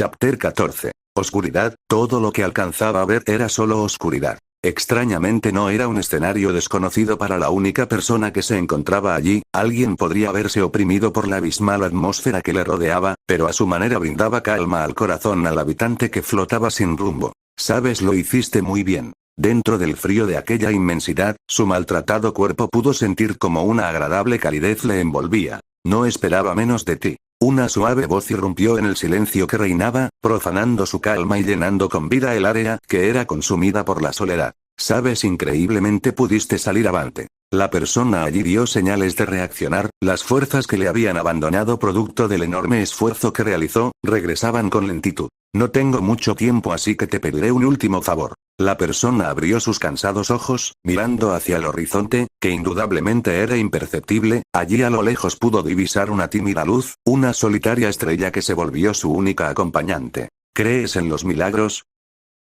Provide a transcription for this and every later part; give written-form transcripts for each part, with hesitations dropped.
Chapter 14. Oscuridad, todo lo que alcanzaba a ver era solo oscuridad. Extrañamente no era un escenario desconocido para la única persona que se encontraba allí, alguien podría haberse oprimido por la abismal atmósfera que le rodeaba, pero a su manera brindaba calma al corazón al habitante que flotaba sin rumbo. Sabes, lo hiciste muy bien. Dentro del frío de aquella inmensidad, su maltratado cuerpo pudo sentir como una agradable calidez le envolvía. No esperaba menos de ti. Una suave voz irrumpió en el silencio que reinaba, profanando su calma y llenando con vida el área que era consumida por la soledad. Sabes, increíblemente pudiste salir avante. La persona allí dio señales de reaccionar, las fuerzas que le habían abandonado producto del enorme esfuerzo que realizó, regresaban con lentitud. No tengo mucho tiempo, así que te pediré un último favor. La persona abrió sus cansados ojos, mirando hacia el horizonte, que indudablemente era imperceptible. Allí a lo lejos pudo divisar una tímida luz, una solitaria estrella que se volvió su única acompañante. ¿Crees en los milagros?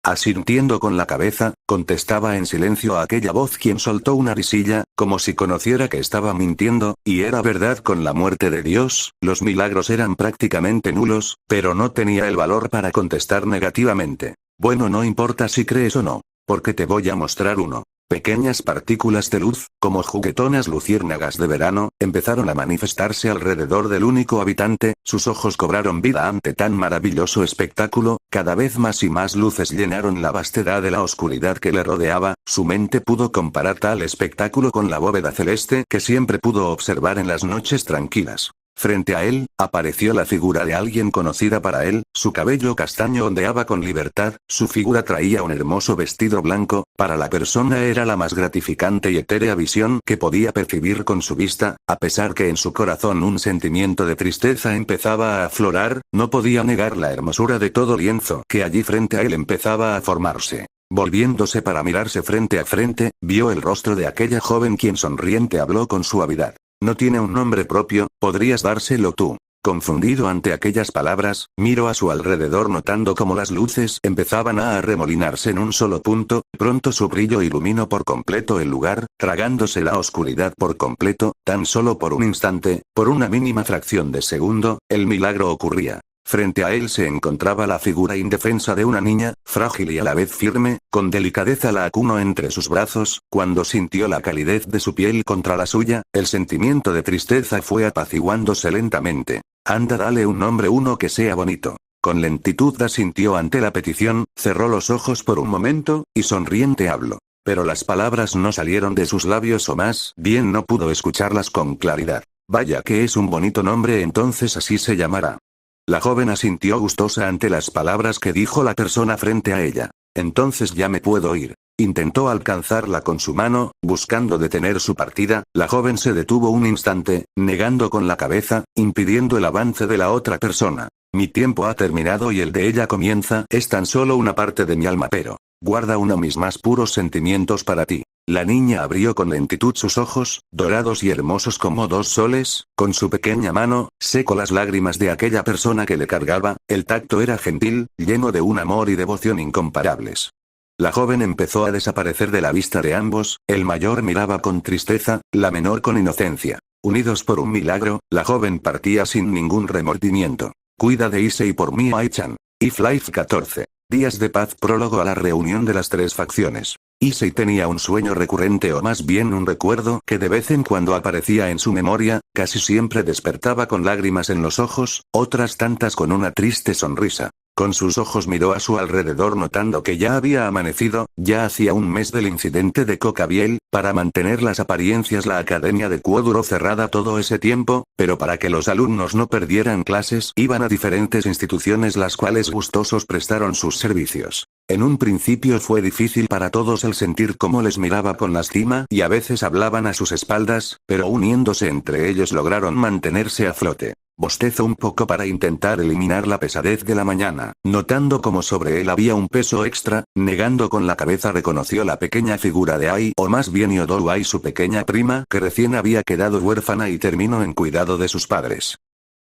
Asintiendo con la cabeza, contestaba en silencio a aquella voz, quien soltó una risilla, como si conociera que estaba mintiendo, y era verdad. Con la muerte de Dios, los milagros eran prácticamente nulos, pero no tenía el valor para contestar negativamente. Bueno, no importa si crees o no, porque te voy a mostrar uno. Pequeñas partículas de luz, como juguetonas luciérnagas de verano, empezaron a manifestarse alrededor del único habitante. Sus ojos cobraron vida ante tan maravilloso espectáculo, cada vez más y más luces llenaron la vastedad de la oscuridad que le rodeaba. Su mente pudo comparar tal espectáculo con la bóveda celeste que siempre pudo observar en las noches tranquilas. Frente a él, apareció la figura de alguien conocida para él, su cabello castaño ondeaba con libertad, su figura traía un hermoso vestido blanco. Para la persona era la más gratificante y etérea visión que podía percibir con su vista, a pesar que en su corazón un sentimiento de tristeza empezaba a aflorar, no podía negar la hermosura de todo lienzo que allí frente a él empezaba a formarse. Volviéndose para mirarse frente a frente, vio el rostro de aquella joven, quien sonriente habló con suavidad. No tiene un nombre propio, podrías dárselo tú. Confundido ante aquellas palabras, miró a su alrededor notando cómo las luces empezaban a arremolinarse en un solo punto. Pronto su brillo iluminó por completo el lugar, tragándose la oscuridad por completo, tan solo por un instante, por una mínima fracción de segundo. El milagro ocurría. Frente a él se encontraba la figura indefensa de una niña, frágil y a la vez firme. Con delicadeza la acunó entre sus brazos. Cuando sintió la calidez de su piel contra la suya, el sentimiento de tristeza fue apaciguándose lentamente. Anda, dale un nombre, uno que sea bonito. Con lentitud asintió ante la petición, cerró los ojos por un momento, y sonriente habló. Pero las palabras no salieron de sus labios, o más bien no pudo escucharlas con claridad. Vaya que es un bonito nombre, entonces así se llamará. La joven asintió gustosa ante las palabras que dijo la persona frente a ella. Entonces ya me puedo ir. Intentó alcanzarla con su mano, buscando detener su partida. La joven se detuvo un instante, negando con la cabeza, impidiendo el avance de la otra persona. Mi tiempo ha terminado y el de ella comienza. Es tan solo una parte de mi alma, pero guarda uno mis más puros sentimientos para ti. La niña abrió con lentitud sus ojos, dorados y hermosos como dos soles. Con su pequeña mano, secó las lágrimas de aquella persona que le cargaba. El tacto era gentil, lleno de un amor y devoción incomparables. La joven empezó a desaparecer de la vista de ambos. El mayor miraba con tristeza, la menor con inocencia. Unidos por un milagro, la joven partía sin ningún remordimiento. Cuida de Issei por mí, Ai-chan. If Life 14. Días de paz. Prólogo a la reunión de las tres facciones. Issei tenía un sueño recurrente, o más bien un recuerdo que de vez en cuando aparecía en su memoria. Casi siempre despertaba con lágrimas en los ojos, otras tantas con una triste sonrisa. Con sus ojos miró a su alrededor notando que ya había amanecido. Ya hacía un mes del incidente de Cocabiel. Para mantener las apariencias, la academia de Kuo duró cerrada todo ese tiempo, pero para que los alumnos no perdieran clases, iban a diferentes instituciones, las cuales gustosos prestaron sus servicios. En un principio fue difícil para todos el sentir cómo les miraba con lastima, y a veces hablaban a sus espaldas, pero uniéndose entre ellos lograron mantenerse a flote. Bostezó un poco para intentar eliminar la pesadez de la mañana, notando como sobre él había un peso extra. Negando con la cabeza, reconoció la pequeña figura de Ai, o más bien Yodoru Ai, su pequeña prima, que recién había quedado huérfana y terminó en cuidado de sus padres.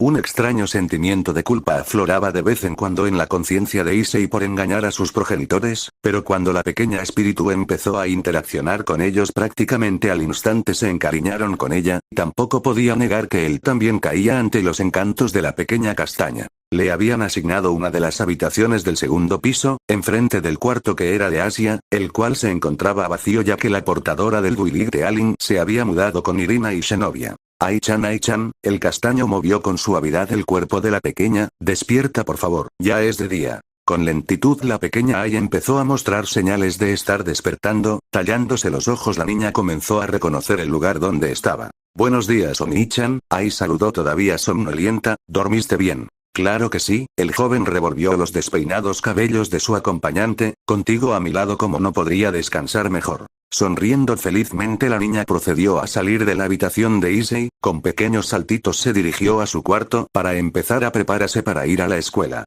Un extraño sentimiento de culpa afloraba de vez en cuando en la conciencia de Issei por engañar a sus progenitores, pero cuando la pequeña espíritu empezó a interaccionar con ellos, prácticamente al instante se encariñaron con ella. Tampoco podía negar que él también caía ante los encantos de la pequeña castaña. Le habían asignado una de las habitaciones del segundo piso, enfrente del cuarto que era de Asia, el cual se encontraba vacío ya que la portadora del Builig de Alin se había mudado con Irina y Xenovia. Ai-chan, el castaño movió con suavidad el cuerpo de la pequeña, despierta por favor, ya es de día. Con lentitud la pequeña Ai empezó a mostrar señales de estar despertando, tallándose los ojos la niña comenzó a reconocer el lugar donde estaba. Buenos días Oni-chan, Ai saludó todavía somnolienta, ¿dormiste bien? Claro que sí, el joven revolvió los despeinados cabellos de su acompañante, contigo a mi lado como no podría descansar mejor. Sonriendo felizmente la niña procedió a salir de la habitación de Issei, con pequeños saltitos se dirigió a su cuarto para empezar a prepararse para ir a la escuela.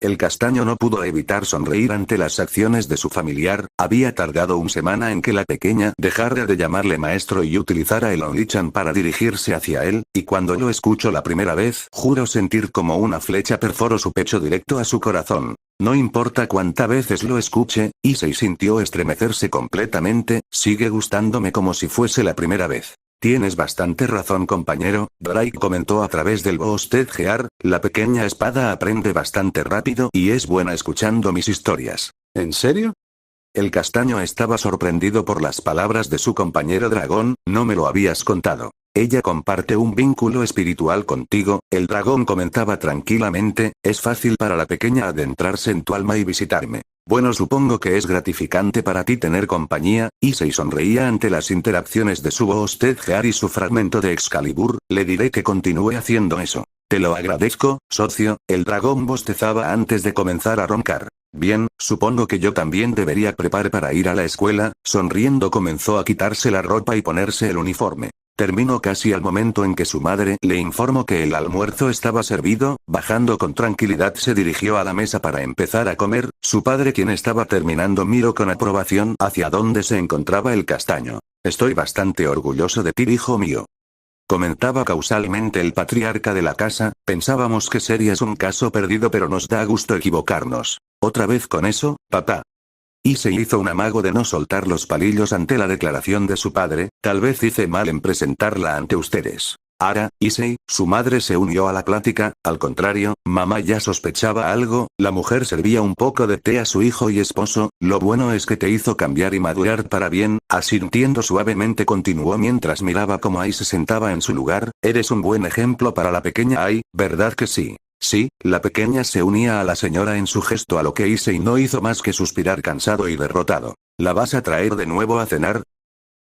El castaño no pudo evitar sonreír ante las acciones de su familiar, había tardado una semana en que la pequeña dejara de llamarle maestro y utilizara el Oni-chan para dirigirse hacia él, y cuando lo escuchó la primera vez, juró sentir como una flecha perforó su pecho directo a su corazón. No importa cuántas veces lo escuche, Issei sintió estremecerse completamente, sigue gustándome como si fuese la primera vez. Tienes bastante razón compañero, Drake comentó a través del bostezear, la pequeña espada aprende bastante rápido y es buena escuchando mis historias. ¿En serio? El castaño estaba sorprendido por las palabras de su compañero dragón, no me lo habías contado. Ella comparte un vínculo espiritual contigo, el dragón comentaba tranquilamente, es fácil para la pequeña adentrarse en tu alma y visitarme. Bueno supongo que es gratificante para ti tener compañía, Issei sonreía ante las interacciones de su bostezear y su fragmento de Excalibur, le diré que continúe haciendo eso. Te lo agradezco, socio, el dragón bostezaba antes de comenzar a roncar. Bien, supongo que yo también debería preparar para ir a la escuela, sonriendo comenzó a quitarse la ropa y ponerse el uniforme. Terminó casi al momento en que su madre le informó que el almuerzo estaba servido, bajando con tranquilidad se dirigió a la mesa para empezar a comer, su padre quien estaba terminando miró con aprobación hacia donde se encontraba el castaño. Estoy bastante orgulloso de ti hijo mío. Comentaba causalmente el patriarca de la casa, pensábamos que serías un caso perdido pero nos da gusto equivocarnos. ¿Otra vez con eso, papá? Y se hizo un amago de no soltar los palillos ante la declaración de su padre, tal vez hice mal en presentarla ante ustedes. Ara, Issei, su madre se unió a la plática, al contrario, mamá ya sospechaba algo, la mujer servía un poco de té a su hijo y esposo, lo bueno es que te hizo cambiar y madurar para bien, asintiendo suavemente continuó mientras miraba cómo Ai se sentaba en su lugar, eres un buen ejemplo para la pequeña Ai, ¿verdad que sí? Sí, la pequeña se unía a la señora en su gesto a lo que Issei no hizo más que suspirar cansado y derrotado. ¿La vas a traer de nuevo a cenar?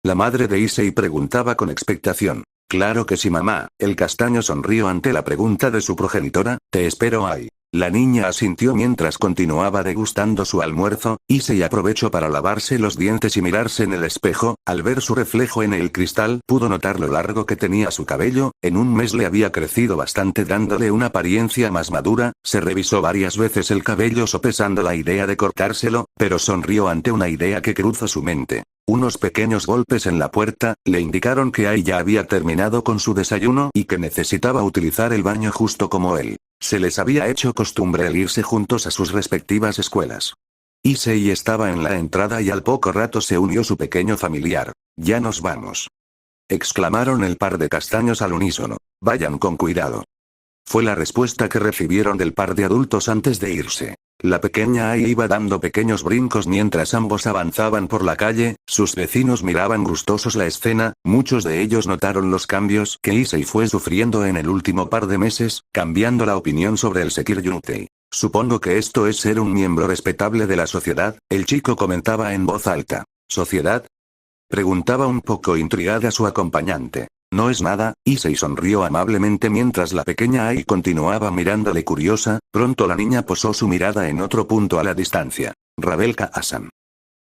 La madre de Issei preguntaba con expectación. Claro que sí mamá, el castaño sonrió ante la pregunta de su progenitora, te espero Ai. La niña asintió mientras continuaba degustando su almuerzo, Issei aprovechó para lavarse los dientes y mirarse en el espejo, al ver su reflejo en el cristal pudo notar lo largo que tenía su cabello, en un mes le había crecido bastante dándole una apariencia más madura, se revisó varias veces el cabello sopesando la idea de cortárselo, pero sonrió ante una idea que cruzó su mente. Unos pequeños golpes en la puerta, le indicaron que Ai ya había terminado con su desayuno y que necesitaba utilizar el baño justo como él. Se les había hecho costumbre el irse juntos a sus respectivas escuelas. Issei estaba en la entrada y al poco rato se unió su pequeño familiar. Ya nos vamos. Exclamaron el par de castaños al unísono. Vayan con cuidado. Fue la respuesta que recibieron del par de adultos antes de irse. La pequeña Ai iba dando pequeños brincos mientras ambos avanzaban por la calle, sus vecinos miraban gustosos la escena, muchos de ellos notaron los cambios que Issei fue sufriendo en el último par de meses, cambiando la opinión sobre el Sekiryutei. Supongo que esto es ser un miembro respetable de la sociedad, el chico comentaba en voz alta. ¿Sociedad? Preguntaba un poco intrigada su acompañante. No es nada, Issei sonrió amablemente mientras la pequeña Ai continuaba mirándole curiosa, pronto la niña posó su mirada en otro punto a la distancia. Rabelka-san.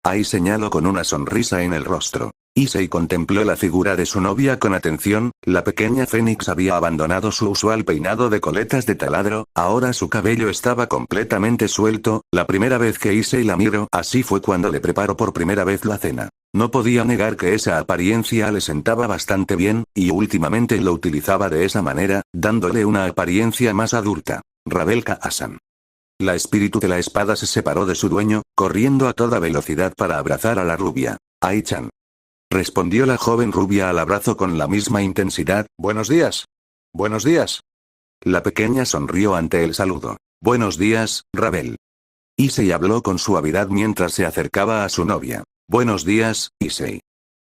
Ai señaló con una sonrisa en el rostro. Issei contempló la figura de su novia con atención, la pequeña Fénix había abandonado su usual peinado de coletas de taladro, ahora su cabello estaba completamente suelto, la primera vez que Issei la miró así fue cuando le preparó por primera vez la cena. No podía negar que esa apariencia le sentaba bastante bien, y últimamente lo utilizaba de esa manera, dándole una apariencia más adulta. Rabelka-san. La espíritu de la espada se separó de su dueño, corriendo a toda velocidad para abrazar a la rubia. Ai-chan. Respondió la joven rubia al abrazo con la misma intensidad. Buenos días. Buenos días. La pequeña sonrió ante el saludo. Buenos días, Rabel. Issei habló con suavidad mientras se acercaba a su novia. Buenos días, Issei.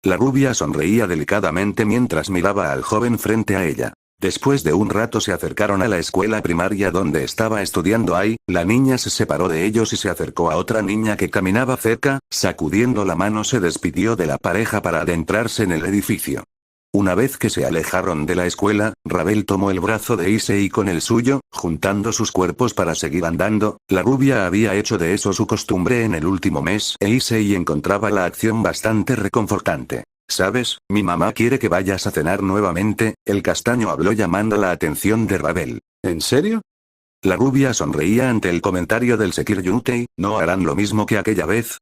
La rubia sonreía delicadamente mientras miraba al joven frente a ella. Después de un rato se acercaron a la escuela primaria donde estaba estudiando Ai, la niña se separó de ellos y se acercó a otra niña que caminaba cerca, sacudiendo la mano se despidió de la pareja para adentrarse en el edificio. Una vez que se alejaron de la escuela, Rabel tomó el brazo de Issei con el suyo, juntando sus cuerpos para seguir andando. La rubia había hecho de eso su costumbre en el último mes e Issei encontraba la acción bastante reconfortante. ¿Sabes? Mi mamá quiere que vayas a cenar nuevamente, el castaño habló llamando la atención de Rabel. ¿En serio? La rubia sonreía ante el comentario del Sekiryutei, ¿no harán lo mismo que aquella vez?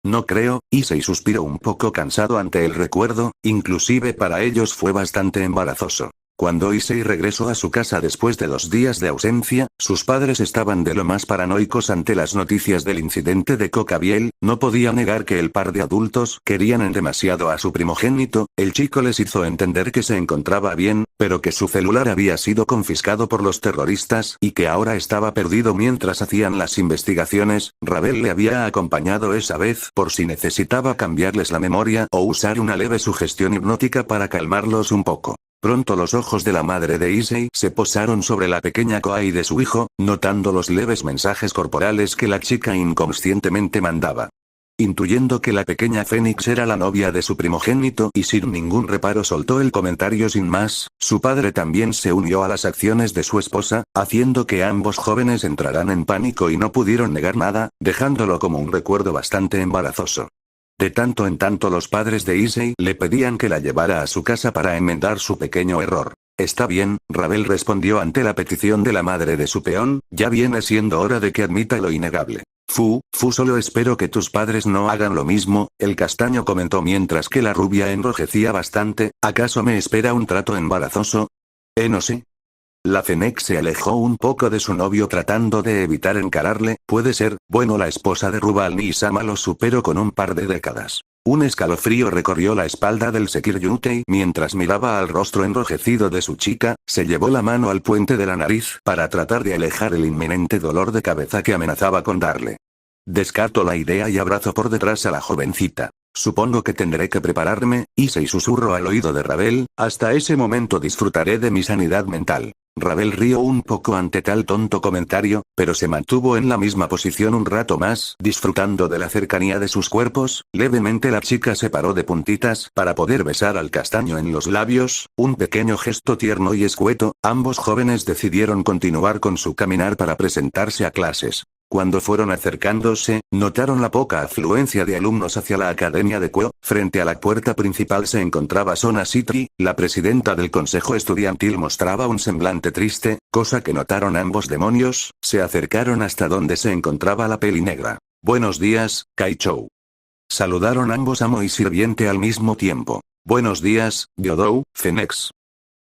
No creo, Issei suspiró un poco cansado ante el recuerdo, inclusive para ellos fue bastante embarazoso. Cuando Issei regresó a su casa después de 2 días de ausencia, sus padres estaban de lo más paranoicos ante las noticias del incidente de Cocabiel. No podía negar que el par de adultos querían en demasiado a su primogénito. El chico les hizo entender que se encontraba bien, pero que su celular había sido confiscado por los terroristas y que ahora estaba perdido mientras hacían las investigaciones. Rabel le había acompañado esa vez por si necesitaba cambiarles la memoria o usar una leve sugestión hipnótica para calmarlos un poco. Pronto los ojos de la madre de Issei se posaron sobre la pequeña Koai de su hijo, notando los leves mensajes corporales que la chica inconscientemente mandaba. Intuyendo que la pequeña Fénix era la novia de su primogénito y sin ningún reparo soltó el comentario sin más, su padre también se unió a las acciones de su esposa, haciendo que ambos jóvenes entraran en pánico y no pudieron negar nada, dejándolo como un recuerdo bastante embarazoso. De tanto en tanto los padres de Issei le pedían que la llevara a su casa para enmendar su pequeño error. Está bien, Rabel respondió ante la petición de la madre de su peón, ya viene siendo hora de que admita lo innegable. Solo espero que tus padres no hagan lo mismo, el castaño comentó mientras que la rubia enrojecía bastante, ¿acaso me espera un trato embarazoso? No sé. La Fennec se alejó un poco de su novio tratando de evitar encararle, puede ser, bueno la esposa de Rubal Nisama lo superó con un par de décadas. Un escalofrío recorrió la espalda del Sekiryutei mientras miraba al rostro enrojecido de su chica, se llevó la mano al puente de la nariz para tratar de alejar el inminente dolor de cabeza que amenazaba con darle. Descarto la idea y abrazo por detrás a la jovencita. Supongo que tendré que prepararme, Issei susurró al oído de Rabel, hasta ese momento disfrutaré de mi sanidad mental. Rabel rió un poco ante tal tonto comentario, pero se mantuvo en la misma posición un rato más, disfrutando de la cercanía de sus cuerpos. Levemente la chica se paró de puntitas para poder besar al castaño en los labios, un pequeño gesto tierno y escueto. Ambos jóvenes decidieron continuar con su caminar para presentarse a clases. Cuando fueron acercándose, notaron la poca afluencia de alumnos hacia la academia de Kuo. Frente a la puerta principal se encontraba Sona Citri, la presidenta del consejo estudiantil mostraba un semblante triste, cosa que notaron ambos demonios. Se acercaron hasta donde se encontraba la peli negra. Buenos días, Kaichou. Saludaron ambos amo y sirviente al mismo tiempo. Buenos días, Gyodou, Fenex.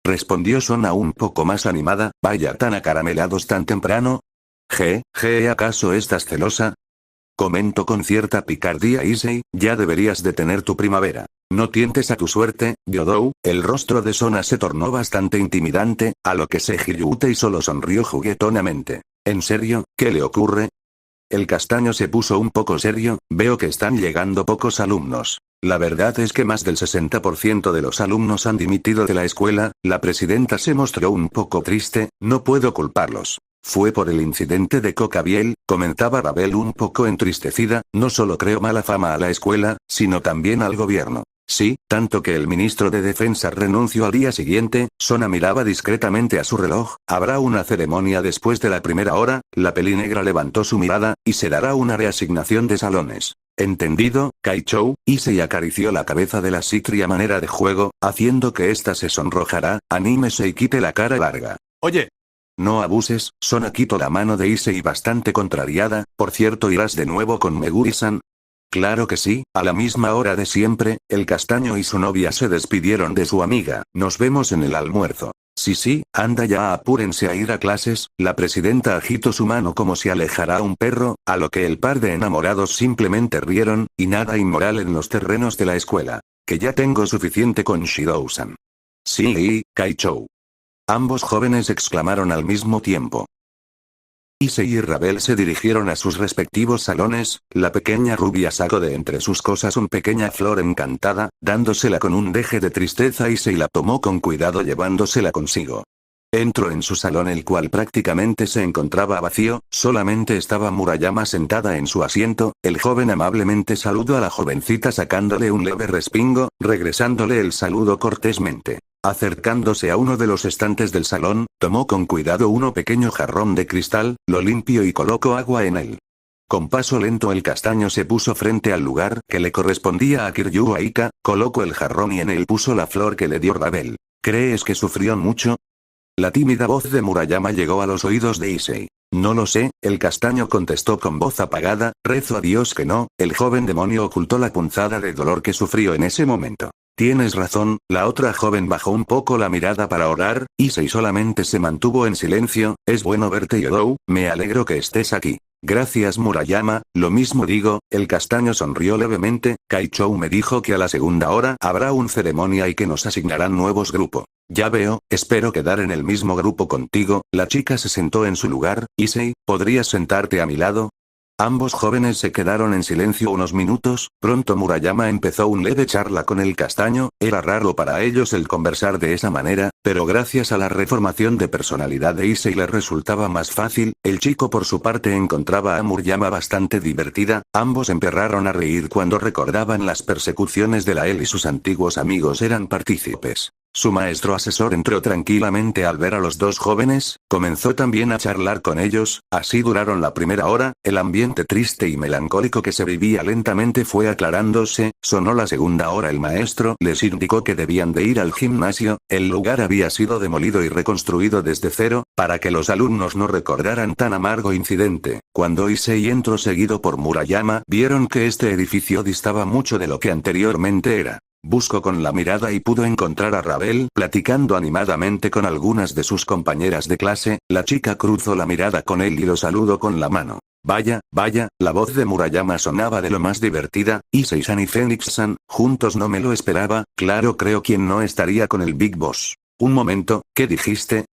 Respondió Sona un poco más animada, vaya tan acaramelados tan temprano. ¿Acaso estás celosa? Comentó con cierta picardía Issei, ya deberías de tener tu primavera. No tientes a tu suerte, Gyodou. El rostro de Sona se tornó bastante intimidante, a lo que Sekiryutei solo sonrió juguetonamente. ¿En serio? ¿Qué le ocurre? El castaño se puso un poco serio, veo que están llegando pocos alumnos. La verdad es que más del 60% de los alumnos han dimitido de la escuela. La presidenta se mostró un poco triste, no puedo culparlos. Fue por el incidente de Cocabiel, comentaba Rabel un poco entristecida, no solo creo mala fama a la escuela, sino también al gobierno. Sí, tanto que el ministro de Defensa renunció al día siguiente. Sona miraba discretamente a su reloj, habrá una ceremonia después de la primera hora. La peli negra levantó su mirada, y se dará una reasignación de salones. ¿Entendido, Kaichou? Issei acarició la cabeza de la Citri a manera de juego, haciendo que ésta se sonrojara, anímese y quite la cara larga. Oye. No abuses, Sona quitó la mano de Issei bastante contrariada, por cierto irás de nuevo con Meguri-san. Claro que sí, a la misma hora de siempre. El castaño y su novia se despidieron de su amiga, nos vemos en el almuerzo. Sí, anda ya apúrense a ir a clases. La presidenta agitó su mano como si alejara un perro, a lo que el par de enamorados simplemente rieron, y nada inmoral en los terrenos de la escuela. Que ya tengo suficiente con Shidou-san. Sí, Kaichou. Ambos jóvenes exclamaron al mismo tiempo. Issei y Rabel se dirigieron a sus respectivos salones, la pequeña rubia sacó de entre sus cosas una pequeña flor encantada, dándosela con un deje de tristeza. Issei la tomó con cuidado llevándosela consigo. Entró en su salón, el cual prácticamente se encontraba vacío, solamente estaba Murayama sentada en su asiento. El joven amablemente saludó a la jovencita sacándole un leve respingo, regresándole el saludo cortésmente. Acercándose a uno de los estantes del salón, tomó con cuidado un pequeño jarrón de cristal, lo limpió y colocó agua en él. Con paso lento el castaño se puso frente al lugar que le correspondía a Kiryu Aika, colocó el jarrón y en él puso la flor que le dio Rabel. ¿Crees que sufrió mucho? La tímida voz de Murayama llegó a los oídos de Issei. No lo sé, el castaño contestó con voz apagada, rezo a Dios que no. El joven demonio ocultó la punzada de dolor que sufrió en ese momento. Tienes razón, la otra joven bajó un poco la mirada para orar. Issei solamente se mantuvo en silencio. Es bueno verte, Yodou, me alegro que estés aquí. Gracias, Murayama, lo mismo digo. El castaño sonrió levemente. Kaichou me dijo que a la segunda hora habrá una ceremonia y que nos asignarán nuevos grupos. Ya veo, espero quedar en el mismo grupo contigo. La chica se sentó en su lugar. Issei, ¿podrías sentarte a mi lado? Ambos jóvenes se quedaron en silencio unos minutos. Pronto Murayama empezó un leve charla con el castaño. Era raro para ellos el conversar de esa manera, pero gracias a la reformación de personalidad de Issei les resultaba más fácil. El chico por su parte encontraba a Murayama bastante divertida. Ambos empezaron a reír cuando recordaban las persecuciones de él y sus antiguos amigos eran partícipes. Su maestro asesor entró tranquilamente al ver a los dos jóvenes, comenzó también a charlar con ellos. Así duraron la primera hora. El ambiente triste y melancólico que se vivía lentamente fue aclarándose. Sonó la segunda hora. El maestro les indicó que debían de ir al gimnasio. El lugar había sido demolido y reconstruido desde cero, para que los alumnos no recordaran tan amargo incidente. Cuando Issei entró seguido por Murayama, vieron que este edificio distaba mucho de lo que anteriormente era. Buscó con la mirada y pudo encontrar a Rabel platicando animadamente con algunas de sus compañeras de clase. La chica cruzó la mirada con él y lo saludó con la mano. Vaya, la voz de Murayama sonaba de lo más divertida. Issei-san y Phoenix-san, juntos no me lo esperaba. Claro, creo quién no estaría con el Big Boss. Un momento, ¿qué dijiste?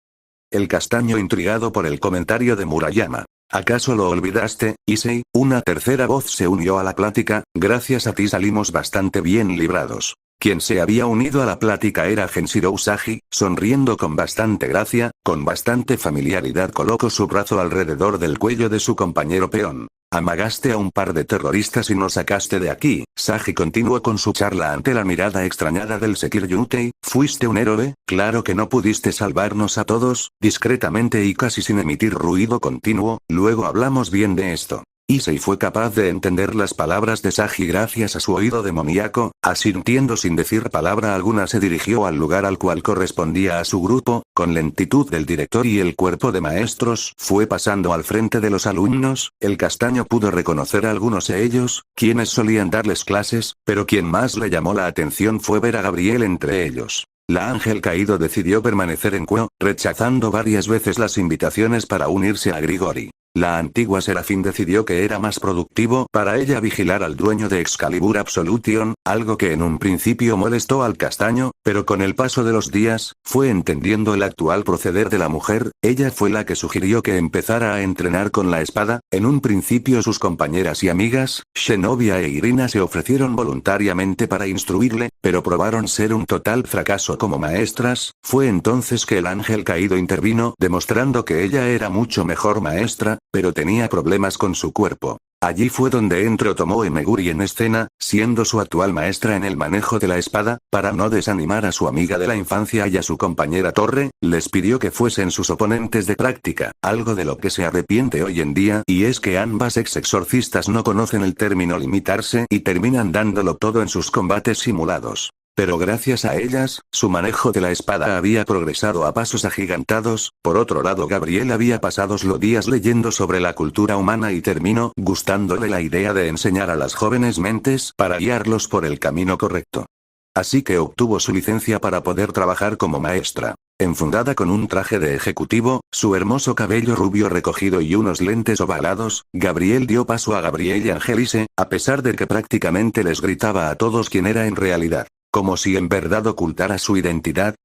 El castaño intrigado por el comentario de Murayama. ¿Acaso lo olvidaste, Issei? Una tercera voz se unió a la plática. Gracias a ti salimos bastante bien librados. Quien se había unido a la plática era Genshiro Usagi, sonriendo con bastante gracia, con bastante familiaridad colocó su brazo alrededor del cuello de su compañero peón. Amagaste a un par de terroristas y nos sacaste de aquí. Sagi continuó con su charla ante la mirada extrañada del Sekiryutei. ¿Fuiste un héroe? Claro que no pudiste salvarnos a todos. Discretamente y casi sin emitir ruido continuo, luego hablamos bien de esto. Issei fue capaz de entender las palabras de Sagi gracias a su oído demoníaco. Asintiendo sin decir palabra alguna se dirigió al lugar al cual correspondía a su grupo. Con lentitud del director y el cuerpo de maestros fue pasando al frente de los alumnos. El castaño pudo reconocer a algunos de ellos, quienes solían darles clases, pero quien más le llamó la atención fue ver a Gabriel entre ellos. La ángel caído decidió permanecer en Kuo, rechazando varias veces las invitaciones para unirse a Grigori. La antigua Serafín decidió que era más productivo para ella vigilar al dueño de Excalibur Absolution, algo que en un principio molestó al castaño, pero con el paso de los días, fue entendiendo el actual proceder de la mujer. Ella fue la que sugirió que empezara a entrenar con la espada. En un principio sus compañeras y amigas, Shenobia e Irina se ofrecieron voluntariamente para instruirle, pero probaron ser un total fracaso como maestras. Fue entonces que el ángel caído intervino, demostrando que ella era mucho mejor maestra, pero tenía problemas con su cuerpo. Allí fue donde entró Tomoe Meguri en escena, siendo su actual maestra en el manejo de la espada. Para no desanimar a su amiga de la infancia y a su compañera Torre, les pidió que fuesen sus oponentes de práctica, algo de lo que se arrepiente hoy en día, y es que ambas ex-exorcistas no conocen el término limitarse y terminan dándolo todo en sus combates simulados. Pero gracias a ellas, su manejo de la espada había progresado a pasos agigantados. Por otro lado, Gabriel había pasado los días leyendo sobre la cultura humana y terminó gustándole la idea de enseñar a las jóvenes mentes para guiarlos por el camino correcto. Así que obtuvo su licencia para poder trabajar como maestra. Enfundada con un traje de ejecutivo, su hermoso cabello rubio recogido y unos lentes ovalados, Gabriel dio paso a Gabriel y Angelice, a pesar de que prácticamente les gritaba a todos quién era en realidad. Como si en verdad ocultara su identidad.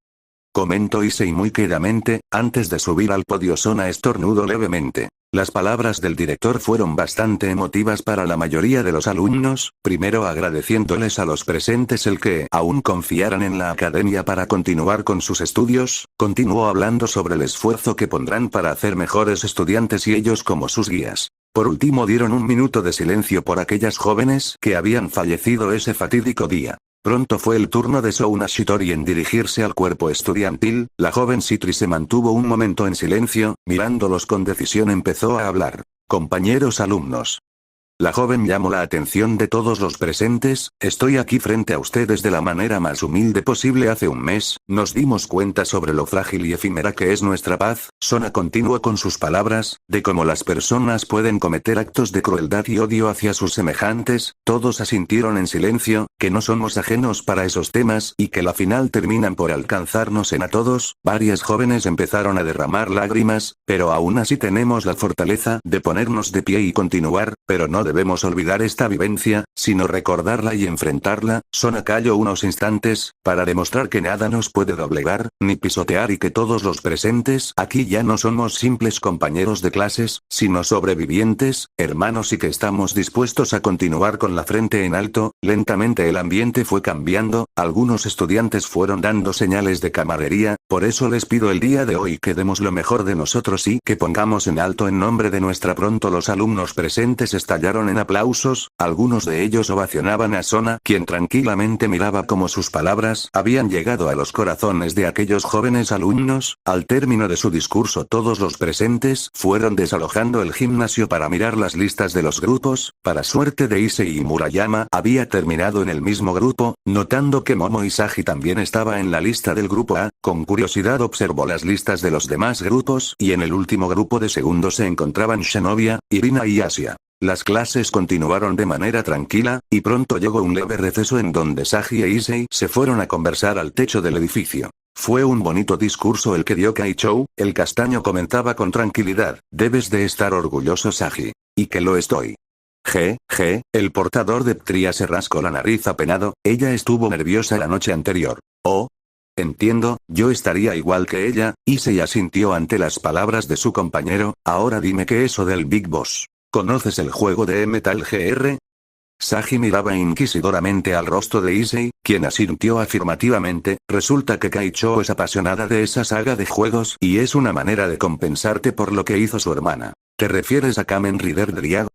Comentó Issei muy quedamente, antes de subir al podio Sona estornudó levemente. Las palabras del director fueron bastante emotivas para la mayoría de los alumnos, primero agradeciéndoles a los presentes el que aún confiaran en la academia para continuar con sus estudios, continuó hablando sobre el esfuerzo que pondrán para hacer mejores estudiantes y ellos como sus guías. Por último dieron un minuto de silencio por aquellas jóvenes que habían fallecido ese fatídico día. Pronto fue el turno de Souna Shitori en dirigirse al cuerpo estudiantil, la joven Citri se mantuvo un momento en silencio, mirándolos con decisión empezó a hablar. Compañeros alumnos. La joven llamó la atención de todos los presentes, estoy aquí frente a ustedes de la manera más humilde posible. Hace un mes, nos dimos cuenta sobre lo frágil y efímera que es nuestra paz. Sona continuó con sus palabras, de cómo las personas pueden cometer actos de crueldad y odio hacia sus semejantes, todos asintieron en silencio, que no somos ajenos para esos temas y que la final terminan por alcanzarnos en a todos. Varias jóvenes empezaron a derramar lágrimas, pero aún así tenemos la fortaleza de ponernos de pie y continuar, pero no debemos olvidar esta vivencia, sino recordarla y enfrentarla. Sona calló unos instantes, para demostrar que nada nos puede doblegar, ni pisotear y que todos los presentes aquí ya no somos simples compañeros de clases, sino sobrevivientes, hermanos y que estamos dispuestos a continuar con la frente en alto. Lentamente el ambiente fue cambiando, algunos estudiantes fueron dando señales de camaradería, por eso les pido el día de hoy que demos lo mejor de nosotros y que pongamos en alto en nombre de nuestra. Pronto los alumnos presentes estallaron en aplausos, algunos de ellos ovacionaban a Sona, quien tranquilamente miraba cómo sus palabras habían llegado a los corazones de aquellos jóvenes alumnos. Al término de su discurso todos los presentes fueron desalojando el gimnasio para mirar las listas de los grupos. Para suerte de Issei y Murayama había terminado en el mismo grupo, notando que Momo Isagi también estaba en la lista del grupo A, con curiosidad observó las listas de los demás grupos y en el último grupo de segundo se encontraban Shanobia, Irina y Asia. Las clases continuaron de manera tranquila, y pronto llegó un leve receso en donde Sagi e Issei se fueron a conversar al techo del edificio. Fue un bonito discurso el que dio Kaichou, el castaño comentaba con tranquilidad, debes de estar orgulloso Sagi. Y que lo estoy. El portador de Ptria se rascó la nariz apenado, ella estuvo nerviosa la noche anterior. Oh. Entiendo, yo estaría igual que ella. Issei asintió ante las palabras de su compañero, ahora dime qué eso del Big Boss. ¿Conoces el juego de Metal Gear? Sagi miraba inquisidoramente al rostro de Issei, quien asintió afirmativamente. Resulta que Kaichou es apasionada de esa saga de juegos y es una manera de compensarte por lo que hizo su hermana. ¿Te refieres a Kamen Rider Drive?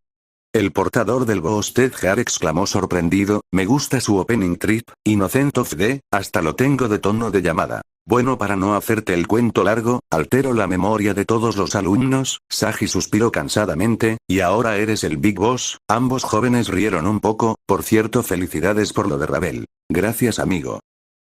El portador del Boss Ted Gear exclamó sorprendido, me gusta su opening trip, Innocent of the, hasta lo tengo de tono de llamada. Bueno, para no hacerte el cuento largo, altero la memoria de todos los alumnos. Sagi suspiró cansadamente, y ahora eres el Big Boss. Ambos jóvenes rieron un poco, por cierto felicidades por lo de Ravel. Gracias amigo.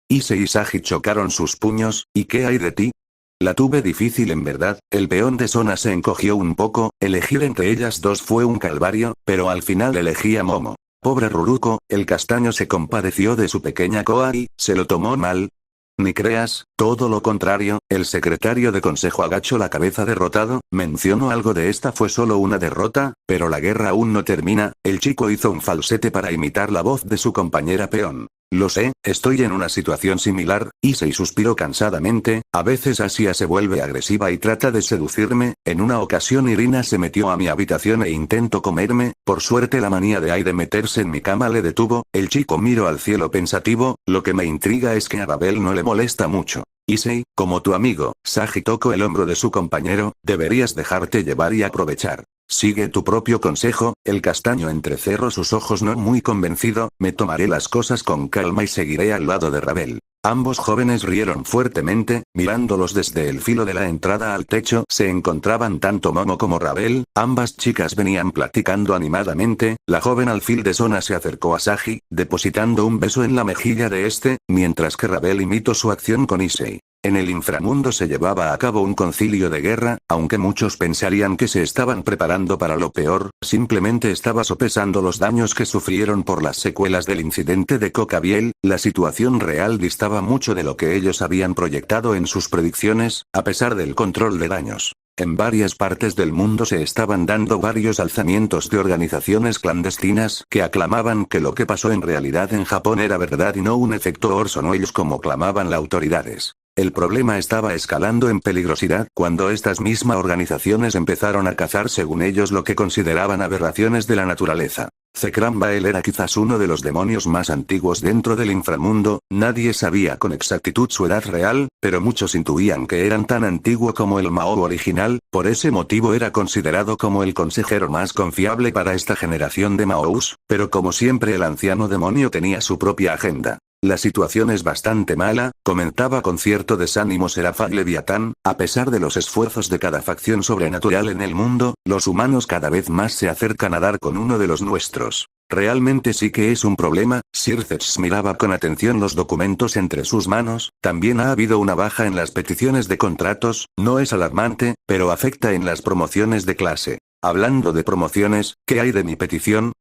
Issei y Sagi chocaron sus puños, ¿y qué hay de ti? La tuve difícil en verdad, el peón de Sona se encogió un poco, elegir entre ellas dos fue un calvario, pero al final elegí a Momo. Pobre Ruruko, el castaño se compadeció de su pequeña Koa y, se lo tomó mal. Ni creas, todo lo contrario, el secretario de consejo agachó la cabeza derrotado, mencionó algo de esta fue solo una derrota, pero la guerra aún no termina, el chico hizo un falsete para imitar la voz de su compañera peón. Lo sé, estoy en una situación similar. Issei suspiró cansadamente, a veces Asia se vuelve agresiva y trata de seducirme. En una ocasión Irina se metió a mi habitación e intentó comerme, por suerte la manía de Ai de meterse en mi cama le detuvo. El chico miró al cielo pensativo, lo que me intriga es que a Babel no le molesta mucho. Issei, como tu amigo, Sagi tocó el hombro de su compañero, deberías dejarte llevar y aprovechar. Sigue tu propio consejo. El castaño entrecerró sus ojos no muy convencido, me tomaré las cosas con calma y seguiré al lado de Ravel. Ambos jóvenes rieron fuertemente, mirándolos desde el filo de la entrada al techo se encontraban tanto Momo como Ravel, ambas chicas venían platicando animadamente, la joven alfil de Sona se acercó a Sagi, depositando un beso en la mejilla de este, mientras que Ravel imitó su acción con Issei. En el inframundo se llevaba a cabo un concilio de guerra, aunque muchos pensarían que se estaban preparando para lo peor, simplemente estaba sopesando los daños que sufrieron por las secuelas del incidente de Cocabiel, la situación real distaba mucho de lo que ellos habían proyectado en sus predicciones, a pesar del control de daños. En varias partes del mundo se estaban dando varios alzamientos de organizaciones clandestinas que aclamaban que lo que pasó en realidad en Japón era verdad y no un efecto Orson Welles como clamaban las autoridades. El problema estaba escalando en peligrosidad cuando estas mismas organizaciones empezaron a cazar según ellos lo que consideraban aberraciones de la naturaleza. Zekran Bael era quizás uno de los demonios más antiguos dentro del inframundo, nadie sabía con exactitud su edad real, pero muchos intuían que eran tan antiguo como el Mao original, por ese motivo era considerado como el consejero más confiable para esta generación de Maous, pero como siempre el anciano demonio tenía su propia agenda. La situación es bastante mala, comentaba con cierto desánimo Serafall Leviatán, a pesar de los esfuerzos de cada facción sobrenatural en el mundo, los humanos cada vez más se acercan a dar con uno de los nuestros. Realmente sí que es un problema. Sirzex miraba con atención los documentos entre sus manos, también ha habido una baja en las peticiones de contratos, no es alarmante, pero afecta en las promociones de clase. Hablando de promociones, ¿qué hay de mi petición?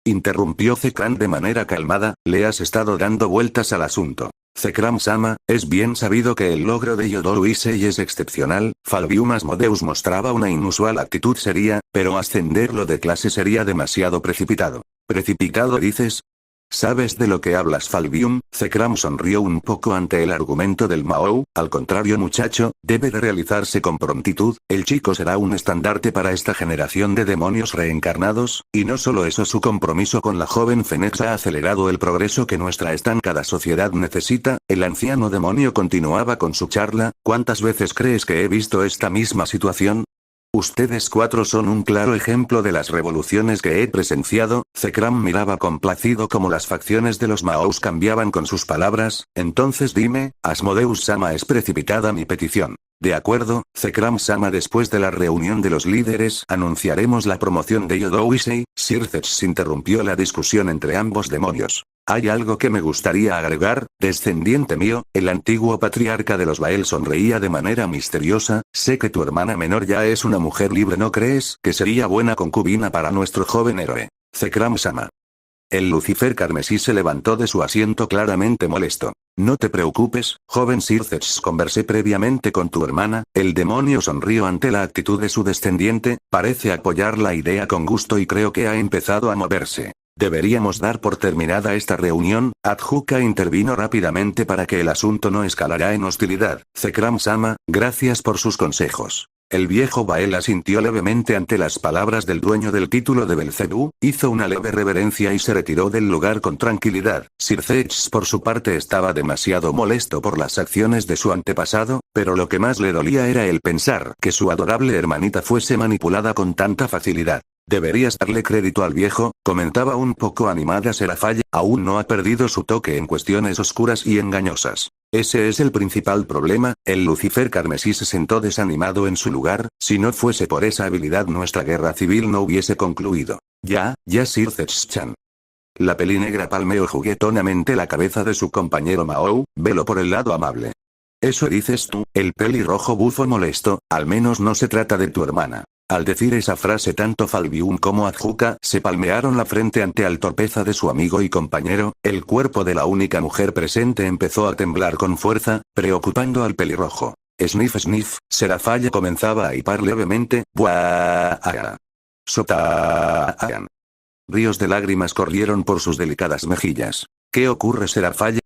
Interrumpió Zekran de manera calmada, le has estado dando vueltas al asunto. Zekram-sama, es bien sabido que el logro de Yodoru Issei es excepcional, Falvium Asmodeus mostraba una inusual actitud seria, pero ascenderlo de clase sería demasiado precipitado. ¿Precipitado dices? ¿Sabes de lo que hablas Falvium? Zekram sonrió un poco ante el argumento del Mao, al contrario muchacho, debe de realizarse con prontitud, el chico será un estandarte para esta generación de demonios reencarnados, y no solo eso su compromiso con la joven Fenex ha acelerado el progreso que nuestra estancada sociedad necesita, el anciano demonio continuaba con su charla, ¿cuántas veces crees que he visto esta misma situación? Ustedes cuatro son un claro ejemplo de las revoluciones que he presenciado. Zekram miraba complacido como las facciones de los Maous cambiaban con sus palabras, entonces dime, Asmodeus-sama es precipitada mi petición. De acuerdo, Zekram-sama después de la reunión de los líderes anunciaremos la promoción de Yodoru Issei. Sirzex interrumpió la discusión entre ambos demonios. Hay algo que me gustaría agregar, descendiente mío, el antiguo patriarca de los Bael sonreía de manera misteriosa, sé que tu hermana menor ya es una mujer libre, ¿no crees que sería buena concubina para nuestro joven héroe? Zekram-sama. El Lucifer carmesí se levantó de su asiento claramente molesto. No te preocupes, joven Sirzex, conversé previamente con tu hermana, el demonio sonrió ante la actitud de su descendiente, parece apoyar la idea con gusto y creo que ha empezado a moverse. Deberíamos dar por terminada esta reunión. Adjuka intervino rápidamente para que el asunto no escalara en hostilidad. Zekram-sama, gracias por sus consejos. El viejo Bael asintió levemente ante las palabras del dueño del título de Belcebú, hizo una leve reverencia y se retiró del lugar con tranquilidad. Sirzex por su parte estaba demasiado molesto por las acciones de su antepasado, pero lo que más le dolía era el pensar que su adorable hermanita fuese manipulada con tanta facilidad. Deberías darle crédito al viejo, comentaba un poco animada Serafall, aún no ha perdido su toque en cuestiones oscuras y engañosas. Ese es el principal problema. El Lucifer carmesí se sentó desanimado en su lugar, si no fuese por esa habilidad nuestra guerra civil no hubiese concluido. Ya Sirzex-chan. La pelinegra palmeó juguetonamente la cabeza de su compañero Mao, velo por el lado amable. Eso dices tú, el pelirrojo bufo molesto, al menos no se trata de tu hermana. Al decir esa frase tanto Falvium como Adjuka se palmearon la frente ante la torpeza de su amigo y compañero, el cuerpo de la única mujer presente empezó a temblar con fuerza, preocupando al pelirrojo. Sniff sniff, Serafall comenzaba a hipar levemente, ¡buah! ¡Sota! Ríos de lágrimas corrieron por sus delicadas mejillas. ¿Qué ocurre Serafall?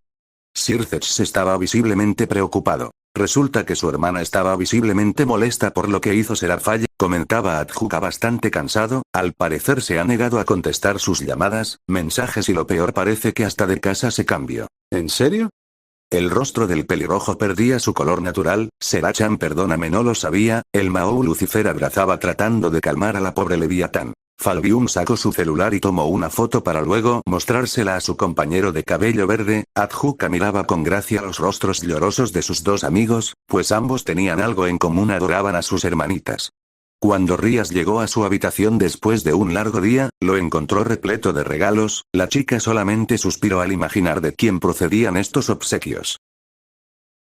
Sirzex estaba visiblemente preocupado. Resulta que su hermana estaba visiblemente molesta por lo que hizo Serafall, comentaba Adjuka bastante cansado, al parecer se ha negado a contestar sus llamadas, mensajes y lo peor parece que hasta de casa se cambió. ¿En serio? El rostro del pelirrojo perdía su color natural. Serachan, perdóname, no lo sabía. El Mao Lucifer abrazaba tratando de calmar a la pobre Leviatán. Falvium sacó su celular y tomó una foto para luego mostrársela a su compañero de cabello verde. Adjuka miraba con gracia los rostros llorosos de sus dos amigos, pues ambos tenían algo en común, adoraban a sus hermanitas. Cuando Rías llegó a su habitación después de un largo día, lo encontró repleto de regalos. La chica solamente suspiró al imaginar de quién procedían estos obsequios.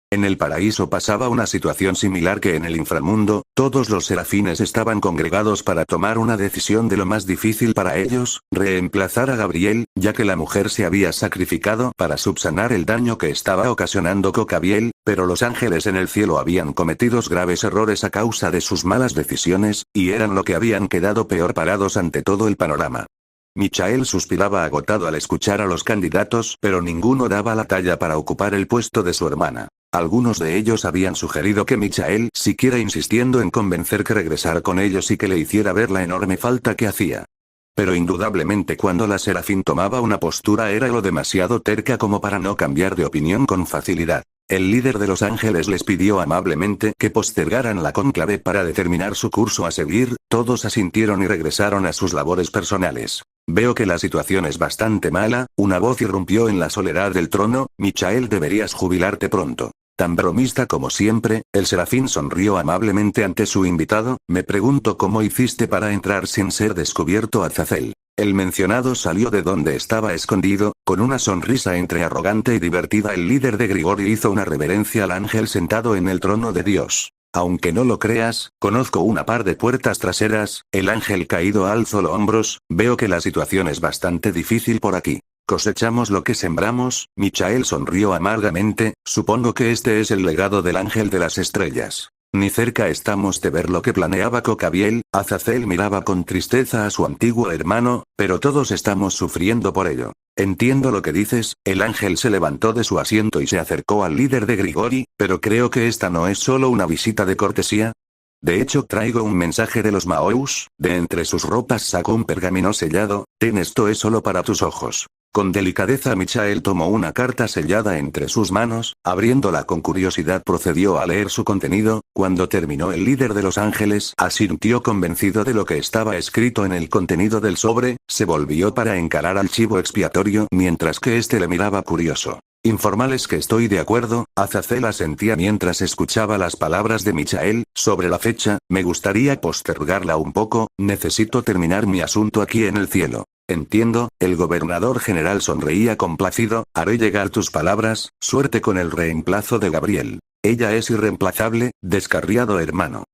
En el paraíso pasaba una situación similar que en el inframundo, todos los serafines estaban congregados para tomar una decisión de lo más difícil para ellos, reemplazar a Gabriel, ya que la mujer se había sacrificado para subsanar el daño que estaba ocasionando Cocabiel, pero los ángeles en el cielo habían cometido graves errores a causa de sus malas decisiones, y eran lo que habían quedado peor parados ante todo el panorama. Michael suspiraba agotado al escuchar a los candidatos, pero ninguno daba la talla para ocupar el puesto de su hermana. Algunos de ellos habían sugerido que Michael siguiera insistiendo en convencer que regresara con ellos y que le hiciera ver la enorme falta que hacía. Pero indudablemente cuando la Serafín tomaba una postura era lo demasiado terca como para no cambiar de opinión con facilidad. El líder de los ángeles les pidió amablemente que postergaran la cónclave para determinar su curso a seguir, todos asintieron y regresaron a sus labores personales. Veo que la situación es bastante mala, una voz irrumpió en la soledad del trono, Michael, deberías jubilarte pronto. Tan bromista como siempre, el Serafín sonrió amablemente ante su invitado, me pregunto cómo hiciste para entrar sin ser descubierto, Azazel. El mencionado salió de donde estaba escondido, con una sonrisa entre arrogante y divertida. El líder de Grigori hizo una reverencia al ángel sentado en el trono de Dios. Aunque no lo creas, conozco una par de puertas traseras. El ángel caído alzó los hombros, veo que la situación es bastante difícil por aquí. Cosechamos lo que sembramos, Michael sonrió amargamente, supongo que este es el legado del ángel de las estrellas. Ni cerca estamos de ver lo que planeaba Cocabiel. Azazel miraba con tristeza a su antiguo hermano, pero todos estamos sufriendo por ello. Entiendo lo que dices, el ángel se levantó de su asiento y se acercó al líder de Grigori, pero creo que esta no es solo una visita de cortesía. De hecho traigo un mensaje de los Maous, de entre sus ropas sacó un pergamino sellado, ten, esto es solo para tus ojos. Con delicadeza Michael tomó una carta sellada entre sus manos, abriéndola con curiosidad procedió a leer su contenido. Cuando terminó el líder de los ángeles asintió convencido de lo que estaba escrito en el contenido del sobre, se volvió para encarar al chivo expiatorio mientras que éste le miraba curioso. Informales que estoy de acuerdo, Azazel asentía mientras escuchaba las palabras de Michael. Sobre la fecha, me gustaría postergarla un poco, necesito terminar mi asunto aquí en el cielo. Entiendo, el gobernador general sonreía complacido, haré llegar tus palabras, suerte con el reemplazo de Gabriel. Ella es irreemplazable, descarriado hermano.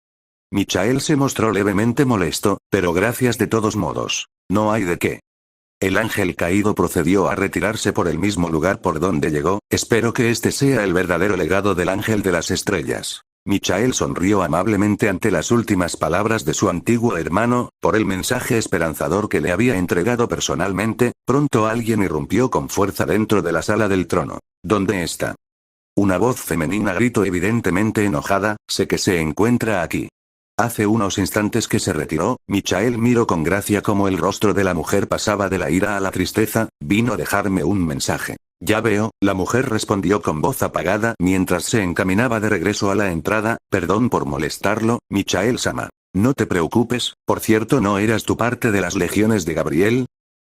Michael se mostró levemente molesto, pero gracias de todos modos. No hay de qué. El ángel caído procedió a retirarse por el mismo lugar por donde llegó, espero que este sea el verdadero legado del ángel de las estrellas. Michael sonrió amablemente ante las últimas palabras de su antiguo hermano, por el mensaje esperanzador que le había entregado personalmente. Pronto alguien irrumpió con fuerza dentro de la sala del trono. ¿Dónde está? Una voz femenina gritó evidentemente enojada, sé que se encuentra aquí. Hace unos instantes que se retiró. Michael miró con gracia cómo el rostro de la mujer pasaba de la ira a la tristeza, vino a dejarme un mensaje. Ya veo, la mujer respondió con voz apagada mientras se encaminaba de regreso a la entrada, perdón por molestarlo, Michael-sama. No te preocupes, por cierto, ¿no eras tú parte de las legiones de Gabriel?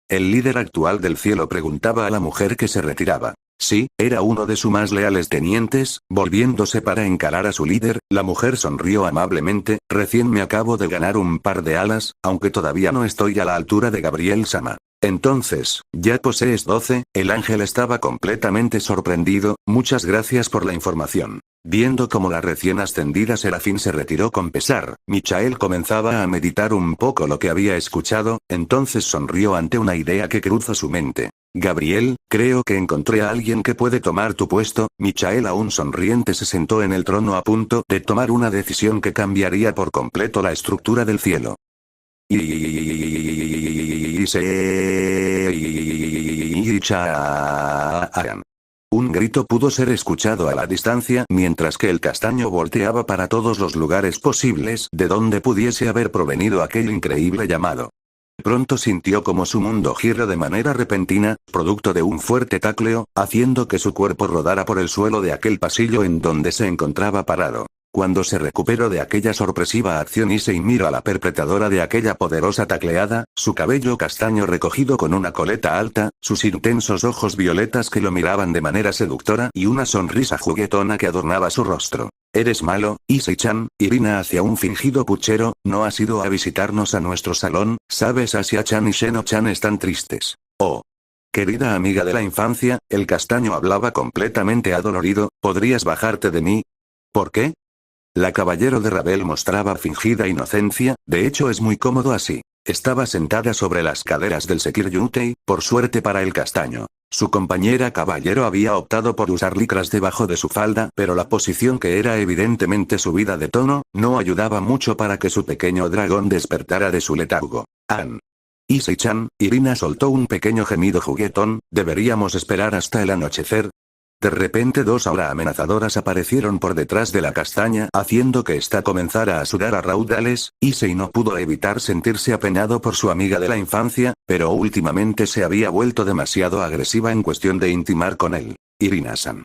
El líder actual del cielo preguntaba a la mujer que se retiraba. Sí, era uno de sus más leales tenientes. Volviéndose para encarar a su líder, la mujer sonrió amablemente, recién me acabo de ganar un par de alas, aunque todavía no estoy a la altura de Gabriel-sama. Entonces, ¿ya posees 12? El ángel estaba completamente sorprendido, muchas gracias por la información. Viendo cómo la recién ascendida Serafín se retiró con pesar, Michael comenzaba a meditar un poco lo que había escuchado, entonces sonrió ante una idea que cruzó su mente. Gabriel, creo que encontré a alguien que puede tomar tu puesto. Michael aún sonriente se sentó en el trono a punto de tomar una decisión que cambiaría por completo la estructura del cielo. Un grito pudo ser escuchado a la distancia mientras que el castaño volteaba para todos los lugares posibles de donde pudiese haber provenido aquel increíble llamado. Pronto sintió como su mundo giró de manera repentina, producto de un fuerte tacleo, haciendo que su cuerpo rodara por el suelo de aquel pasillo en donde se encontraba parado. Cuando se recuperó de aquella sorpresiva acción y se miró a la perpetradora de aquella poderosa tacleada, su cabello castaño recogido con una coleta alta, sus intensos ojos violetas que lo miraban de manera seductora y una sonrisa juguetona que adornaba su rostro. ¿Eres malo, Issei-chan? Irina hacia un fingido puchero, no has ido a visitarnos a nuestro salón, sabes, Asia-chan y Sheno-chan están tristes. Oh. Querida amiga de la infancia, el castaño hablaba completamente adolorido, ¿podrías bajarte de mí? ¿Por qué? La caballero de Rabel mostraba fingida inocencia, de hecho es muy cómodo así. Estaba sentada sobre las caderas del Sekiryu-tei, por suerte para el castaño. Su compañera caballero había optado por usar licras debajo de su falda, pero la posición que era evidentemente subida de tono, no ayudaba mucho para que su pequeño dragón despertara de su letargo. Issei-chan, Irina soltó un pequeño gemido juguetón, ¿deberíamos esperar hasta el anochecer? De repente dos auras amenazadoras aparecieron por detrás de la castaña haciendo que ésta comenzara a sudar a raudales. Issei no pudo evitar sentirse apenado por su amiga de la infancia, pero últimamente se había vuelto demasiado agresiva en cuestión de intimar con él. Irina-san.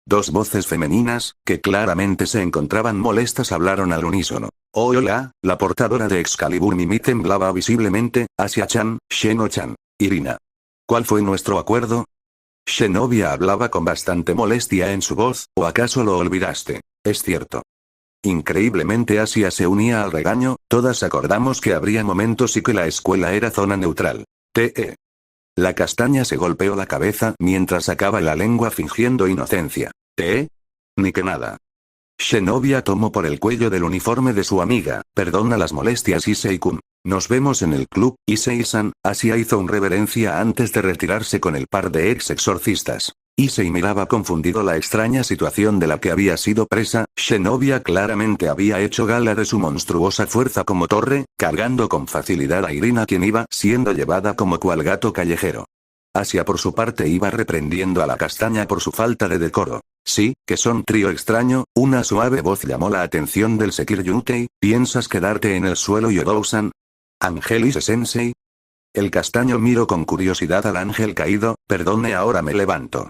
Dos voces femeninas, que claramente se encontraban molestas, hablaron al unísono. Oh, hola, la portadora de Excalibur Mimi temblaba visiblemente. Asia-chan, Sheno-chan. Irina. ¿Cuál fue nuestro acuerdo? Shenovia hablaba con bastante molestia en su voz, ¿o acaso lo olvidaste? Es cierto. Increíblemente Asia se unía al regaño, todas acordamos que habría momentos y que la escuela era zona neutral. T.E. La castaña se golpeó la cabeza mientras sacaba la lengua fingiendo inocencia. ¿Eh? Ni que nada. Shenovia tomó por el cuello del uniforme de su amiga. Perdona las molestias, Issei-kun. Nos vemos en el club, Issei-san. Asia hizo una reverencia antes de retirarse con el par de ex exorcistas. Issei miraba confundido la extraña situación de la que había sido presa. Shenovia claramente había hecho gala de su monstruosa fuerza como torre, cargando con facilidad a Irina, quien iba siendo llevada como cual gato callejero. Asia por su parte iba reprendiendo a la castaña por su falta de decoro. Sí, que son trío extraño. Una suave voz llamó la atención del Sekiryutei. ¿Piensas quedarte en el suelo, Yodou-san? ¿Angelise-sensei? El castaño miró con curiosidad al ángel caído. Perdone, ahora me levanto.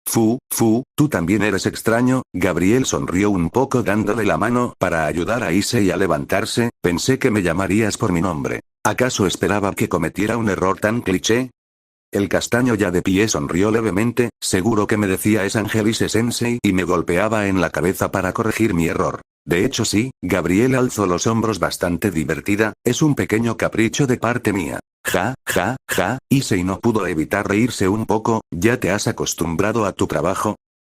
Tú también eres extraño. Gabriel sonrió un poco dándole la mano para ayudar a Issei a levantarse. Pensé que me llamarías por mi nombre. ¿Acaso esperaba que cometiera un error tan cliché? El castaño ya de pie sonrió levemente. Seguro que me decía es Angelise-sensei y me golpeaba en la cabeza para corregir mi error. De hecho sí, Gabriel alzó los hombros bastante divertida. Es un pequeño capricho de parte mía. Ja, Issei no pudo evitar reírse un poco. ¿Ya te has acostumbrado a tu trabajo?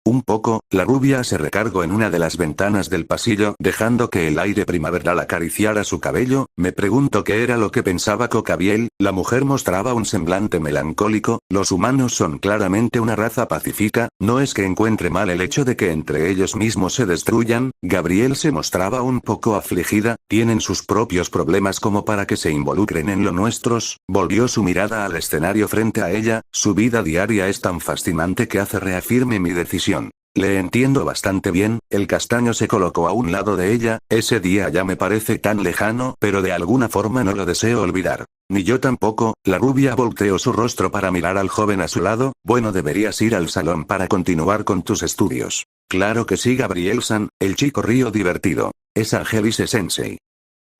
Un poco. La rubia se recargó en una de las ventanas del pasillo, dejando que el aire primaveral acariciara su cabello. Me pregunto qué era lo que pensaba Cocabiel. La mujer mostraba un semblante melancólico. Los humanos son claramente una raza pacífica. No es que encuentre mal el hecho de que entre ellos mismos se destruyan. Gabriel se mostraba un poco afligida. Tienen sus propios problemas como para que se involucren en lo nuestros. Volvió su mirada al escenario frente a ella. Su vida diaria es tan fascinante que hace reafirme mi decisión. Le entiendo bastante bien. El castaño se colocó a un lado de ella. Ese día ya me parece tan lejano, pero de alguna forma no lo deseo olvidar. Ni yo tampoco. La rubia volteó su rostro para mirar al joven a su lado. Bueno, deberías ir al salón para continuar con tus estudios. Claro que sí, Gabriel-san. El chico rió divertido. Es Angelise-sensei.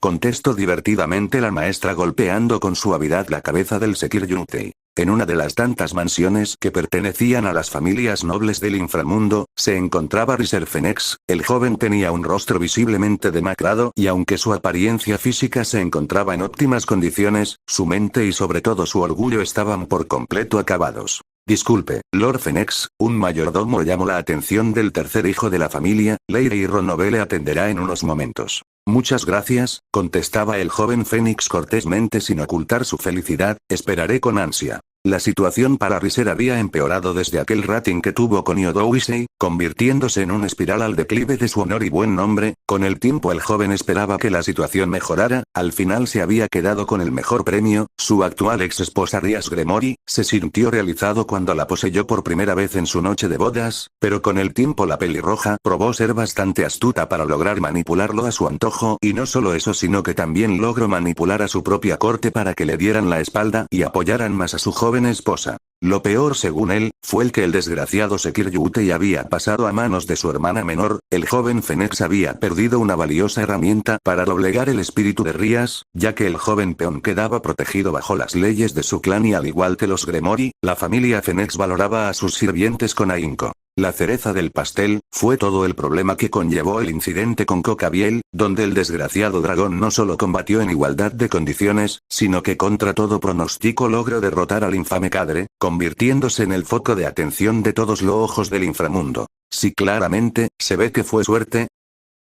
Contestó divertidamente la maestra golpeando con suavidad la cabeza del Sekiryutei. En una de las tantas mansiones que pertenecían a las familias nobles del inframundo, se encontraba Riser Phoenix. El joven tenía un rostro visiblemente demacrado y aunque su apariencia física se encontraba en óptimas condiciones, su mente y sobre todo su orgullo estaban por completo acabados. Disculpe, Lord Phoenix, un mayordomo llamó la atención del tercer hijo de la familia. Lady Ronove le atenderá en unos momentos. Muchas gracias, contestaba el joven Fénix cortésmente sin ocultar su felicidad. Esperaré con ansia. La situación para Riser había empeorado desde aquel rating que tuvo con Yodou Issei, convirtiéndose en una espiral al declive de su honor y buen nombre. Con el tiempo el joven esperaba que la situación mejorara. Al final se había quedado con el mejor premio. Su actual ex esposa Rias Gremory se sintió realizado cuando la poseyó por primera vez en su noche de bodas, pero con el tiempo la pelirroja probó ser bastante astuta para lograr manipularlo a su antojo, y no solo eso sino que también logró manipular a su propia corte para que le dieran la espalda y apoyaran más a su joven esposa. Lo peor según él, fue el que el desgraciado Sekiryutei había pasado a manos de su hermana menor. El joven Phoenix había perdido una valiosa herramienta para doblegar el espíritu de Rias, ya que el joven peón quedaba protegido bajo las leyes de su clan y al igual que los Gremory, la familia Phoenix valoraba a sus sirvientes con ahínco. La cereza del pastel, fue todo el problema que conllevó el incidente con Cocabiel, donde el desgraciado dragón no solo combatió en igualdad de condiciones, sino que contra todo pronóstico logró derrotar al infame cadre, convirtiéndose en el foco de atención de todos los ojos del inframundo. Sí, claramente, se ve que fue suerte.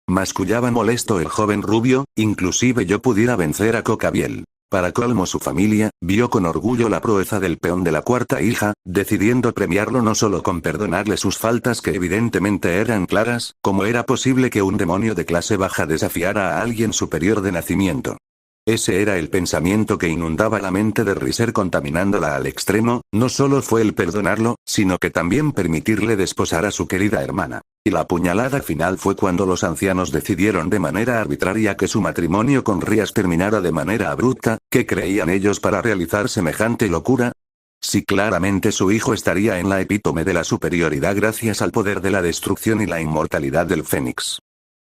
Mascullaba molesto el joven rubio, inclusive yo pudiera vencer a Cocabiel. Para colmo su familia, vio con orgullo la proeza del peón de la cuarta hija, decidiendo premiarlo no solo con perdonarle sus faltas que evidentemente eran claras, como era posible que un demonio de clase baja desafiara a alguien superior de nacimiento. Ese era el pensamiento que inundaba la mente de Riser contaminándola al extremo, no solo fue el perdonarlo, sino que también permitirle desposar a su querida hermana. Y la puñalada final fue cuando los ancianos decidieron de manera arbitraria que su matrimonio con Rias terminara de manera abrupta. ¿Qué creían ellos para realizar semejante locura? Si claramente su hijo estaría en la epítome de la superioridad gracias al poder de la destrucción y la inmortalidad del Fénix.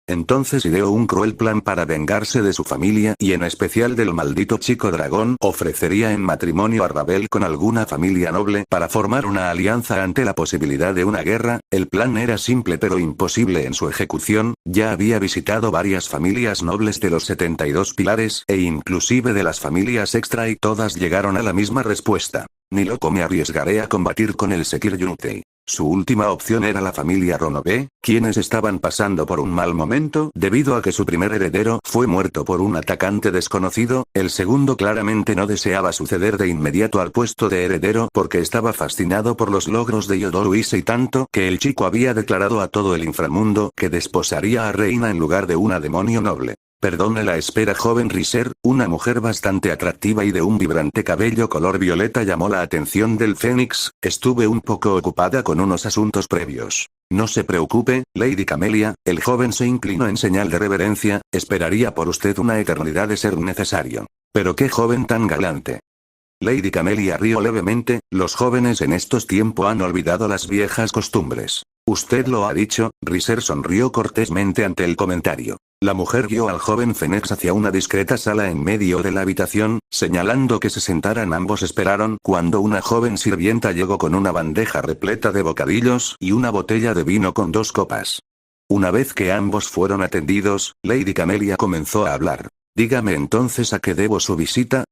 Entonces ideó un cruel plan para vengarse de su familia y en especial del maldito chico dragón. Ofrecería en matrimonio a Ravel con alguna familia noble para formar una alianza ante la posibilidad de una guerra. El plan era simple pero imposible en su ejecución. Ya había visitado varias familias nobles de los 72 pilares e inclusive de las familias extra y todas llegaron a la misma respuesta. Ni loco me arriesgaré a combatir con el Sekir Yunutei. Su última opción era la familia Ronobe, quienes estaban pasando por un mal momento debido a que su primer heredero fue muerto por un atacante desconocido. El segundo claramente no deseaba suceder de inmediato al puesto de heredero porque estaba fascinado por los logros de Yodoru Issei tanto que el chico había declarado a todo el inframundo que desposaría a Reina en lugar de una demonio noble. Perdone la espera, joven Riser, una mujer bastante atractiva y de un vibrante cabello color violeta llamó la atención del Fénix. Estuve un poco ocupada con unos asuntos previos. No se preocupe, Lady Camelia, el joven se inclinó en señal de reverencia, esperaría por usted una eternidad de ser necesario. Pero qué joven tan galante. Lady Camelia rió levemente, los jóvenes en estos tiempos han olvidado las viejas costumbres. Usted lo ha dicho, Riser sonrió cortésmente ante el comentario. La mujer guió al joven Fénix hacia una discreta sala en medio de la habitación, señalando que se sentaran. Ambos esperaron cuando una joven sirvienta llegó con una bandeja repleta de bocadillos y una botella de vino con 2 copas. Una vez que ambos fueron atendidos, Lady Camelia comenzó a hablar. Dígame entonces a qué debo su visita.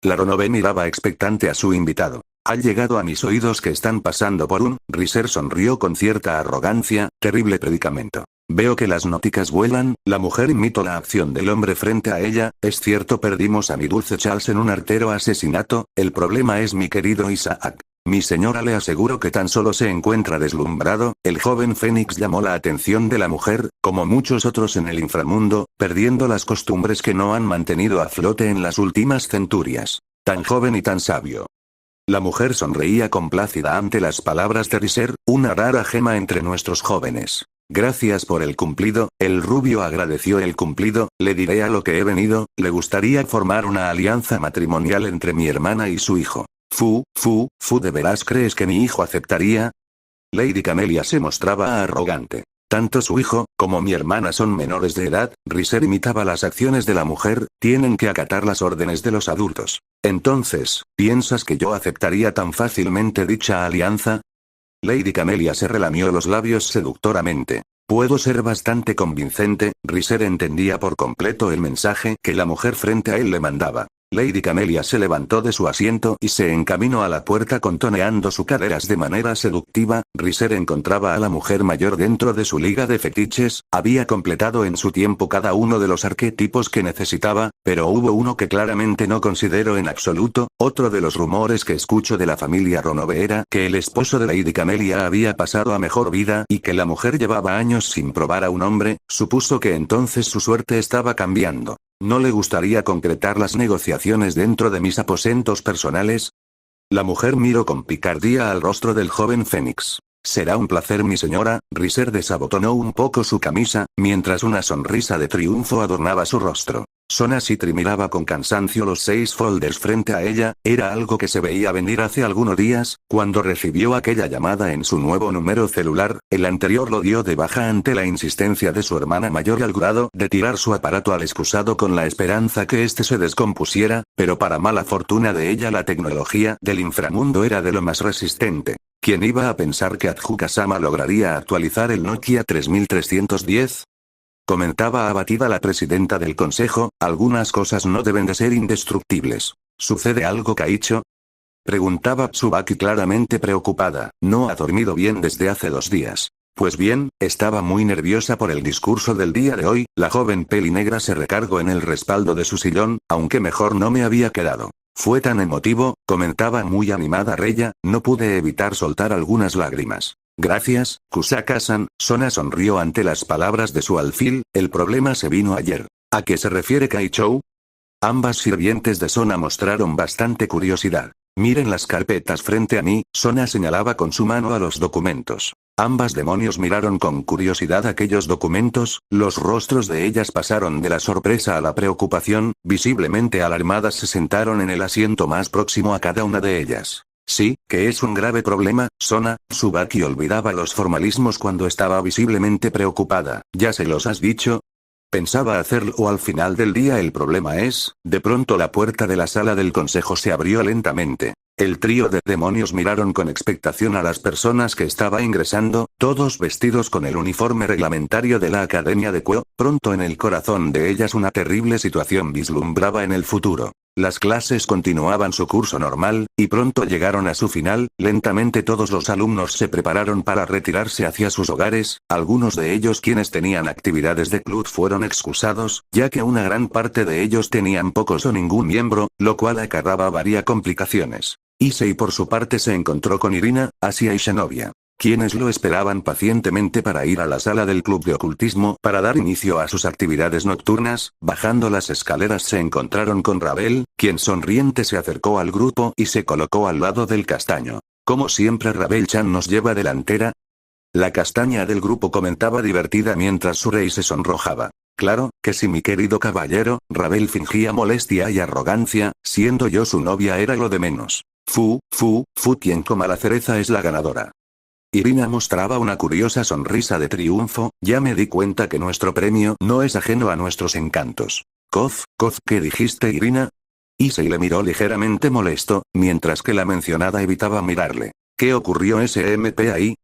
La Ronobe miraba expectante a su invitado. Ha llegado a mis oídos que están pasando por un... Riser sonrió con cierta arrogancia, terrible predicamento. Veo que las nóticas vuelan. La mujer imitó la acción del hombre frente a ella. Es cierto, perdimos a mi dulce Charles en un artero asesinato. El problema es mi querido Isaac. Mi señora le aseguro que tan solo se encuentra deslumbrado. El joven Fénix llamó la atención de la mujer, como muchos otros en el inframundo, perdiendo las costumbres que no han mantenido a flote en las últimas centurias. Tan joven y tan sabio. La mujer sonreía complácida ante las palabras de Riser, una rara gema entre nuestros jóvenes. Gracias por el cumplido. El rubio agradeció el cumplido. Le diré a lo que he venido. Le gustaría formar una alianza matrimonial entre mi hermana y su hijo. ¿De veras crees que mi hijo aceptaría? Lady Camelia se mostraba arrogante. Tanto su hijo, como mi hermana son menores de edad. Riser imitaba las acciones de la mujer, tienen que acatar las órdenes de los adultos. Entonces, ¿piensas que yo aceptaría tan fácilmente dicha alianza? Lady Camelia se relamió los labios seductoramente. Puedo ser bastante convincente. Riser entendía por completo el mensaje que la mujer frente a él le mandaba. Lady Camelia se levantó de su asiento y se encaminó a la puerta contoneando sus caderas de manera seductiva. Riser encontraba a la mujer mayor dentro de su liga de fetiches, había completado en su tiempo cada uno de los arquetipos que necesitaba, pero hubo uno que claramente no considero en absoluto. Otro de los rumores que escucho de la familia Ronobe era que el esposo de Lady Camelia había pasado a mejor vida y que la mujer llevaba años sin probar a un hombre. Supuso que entonces su suerte estaba cambiando. ¿No le gustaría concretar las negociaciones dentro de mis aposentos personales? La mujer miró con picardía al rostro del joven Fénix. Será un placer, mi señora. Riser desabotonó un poco su camisa, mientras una sonrisa de triunfo adornaba su rostro. Sona Sitri miraba con cansancio los 6 folders frente a ella. Era algo que se veía venir hace algunos días, cuando recibió aquella llamada en su nuevo número celular. El anterior lo dio de baja ante la insistencia de su hermana mayor al grado de tirar su aparato al excusado con la esperanza que éste se descompusiera, pero para mala fortuna de ella la tecnología del inframundo era de lo más resistente. ¿Quién iba a pensar que Atsuka-sama lograría actualizar el Nokia 3310? Comentaba abatida la presidenta del consejo, algunas cosas no deben de ser indestructibles. ¿Sucede algo, Kaicho? Preguntaba Tsubaki claramente preocupada. No ha dormido bien desde hace 2 días. Pues bien, estaba muy nerviosa por el discurso del día de hoy. La joven pelinegra se recargó en el respaldo de su sillón, aunque mejor no me había quedado. Fue tan emotivo, comentaba muy animada Reya, no pude evitar soltar algunas lágrimas. Gracias, Kusaka-san. Sona sonrió ante las palabras de su alfil. El problema se vino ayer. ¿A qué se refiere Kaichou? Ambas sirvientes de Sona mostraron bastante curiosidad. Miren las carpetas frente a mí, Sona señalaba con su mano a los documentos. Ambas demonios miraron con curiosidad aquellos documentos, los rostros de ellas pasaron de la sorpresa a la preocupación, visiblemente alarmadas se sentaron en el asiento más próximo a cada una de ellas. Sí, que es un grave problema, Sona. Tsubaki olvidaba los formalismos cuando estaba visiblemente preocupada. ¿Ya se los has dicho? Pensaba hacerlo al final del día. El problema es, de pronto la puerta de la sala del consejo se abrió lentamente. El trío de demonios miraron con expectación a las personas que estaba ingresando, todos vestidos con el uniforme reglamentario de la Academia de Kuo. Pronto en el corazón de ellas una terrible situación vislumbraba en el futuro. Las clases continuaban su curso normal, y pronto llegaron a su final. Lentamente todos los alumnos se prepararon para retirarse hacia sus hogares, algunos de ellos quienes tenían actividades de club fueron excusados, ya que una gran parte de ellos tenían pocos o ningún miembro, lo cual acarreaba varias complicaciones. Issei por su parte se encontró con Irina, Asia y Shinobi, quienes lo esperaban pacientemente para ir a la sala del club de ocultismo para dar inicio a sus actividades nocturnas. Bajando las escaleras se encontraron con Ravel, quien sonriente se acercó al grupo y se colocó al lado del castaño. Como siempre Ravel-chan nos lleva delantera. La castaña del grupo comentaba divertida mientras su rey se sonrojaba. Claro, que sí mi querido caballero. Ravel fingía molestia y arrogancia, siendo yo su novia era lo de menos. Quien coma la cereza es la ganadora. Irina mostraba una curiosa sonrisa de triunfo. Ya me di cuenta que nuestro premio no es ajeno a nuestros encantos. Koz, ¿qué dijiste Irina? Issei le miró ligeramente molesto, mientras que la mencionada evitaba mirarle. ¿Qué ocurrió SMP ahí?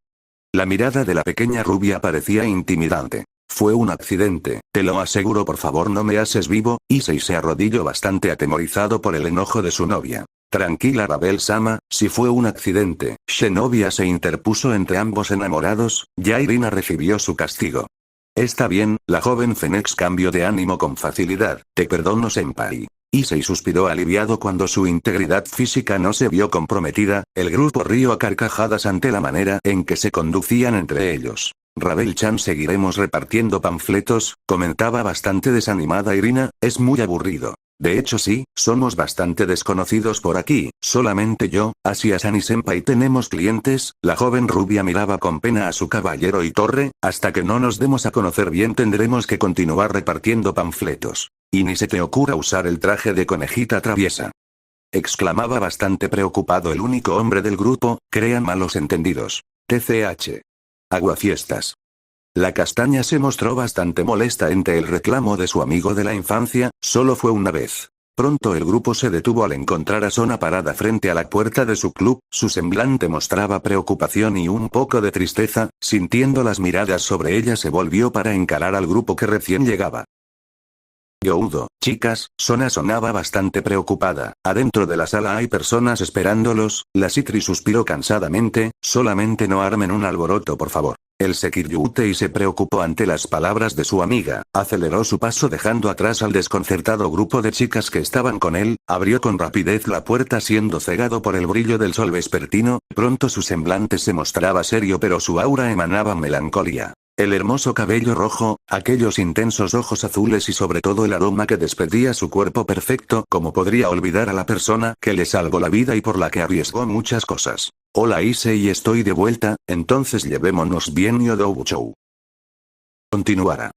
La mirada de la pequeña rubia parecía intimidante. Fue un accidente, te lo aseguro, por favor no me haces vivo. Issei se arrodilló bastante atemorizado por el enojo de su novia. Tranquila Ravel-sama, si fue un accidente. Shinobi se interpuso entre ambos enamorados, ya Irina recibió su castigo. Está bien, la joven Fenex cambió de ánimo con facilidad, te perdono senpai. Issei suspiró aliviado cuando su integridad física no se vio comprometida. El grupo rió a carcajadas ante la manera en que se conducían entre ellos. Ravel-chan seguiremos repartiendo panfletos, comentaba bastante desanimada Irina, es muy aburrido. De hecho sí, somos bastante desconocidos por aquí, solamente yo, Asia-san y Senpai tenemos clientes. La joven rubia miraba con pena a su caballero y torre, hasta que no nos demos a conocer bien tendremos que continuar repartiendo panfletos. Y ni se te ocurra usar el traje de conejita traviesa. Exclamaba bastante preocupado el único hombre del grupo, crean malos entendidos. TCH. Aguafiestas. La castaña se mostró bastante molesta ante el reclamo de su amigo de la infancia, solo fue una vez. Pronto el grupo se detuvo al encontrar a Sona parada frente a la puerta de su club, su semblante mostraba preocupación y un poco de tristeza, sintiendo las miradas sobre ella se volvió para encarar al grupo que recién llegaba. Youdo, chicas, Sona sonaba bastante preocupada. Adentro de la sala hay personas esperándolos. La Citri suspiró cansadamente, solamente no armen un alboroto por favor. El Sekiryutei se preocupó ante las palabras de su amiga, aceleró su paso dejando atrás al desconcertado grupo de chicas que estaban con él, abrió con rapidez la puerta siendo cegado por el brillo del sol vespertino. Pronto su semblante se mostraba serio pero su aura emanaba melancolía. El hermoso cabello rojo, aquellos intensos ojos azules y sobre todo el aroma que despedía su cuerpo perfecto. ¿Cómo podría olvidar a la persona que le salvó la vida y por la que arriesgó muchas cosas? Hola Issei, estoy de vuelta, entonces llevémonos bien Yodobuchou. Continuará.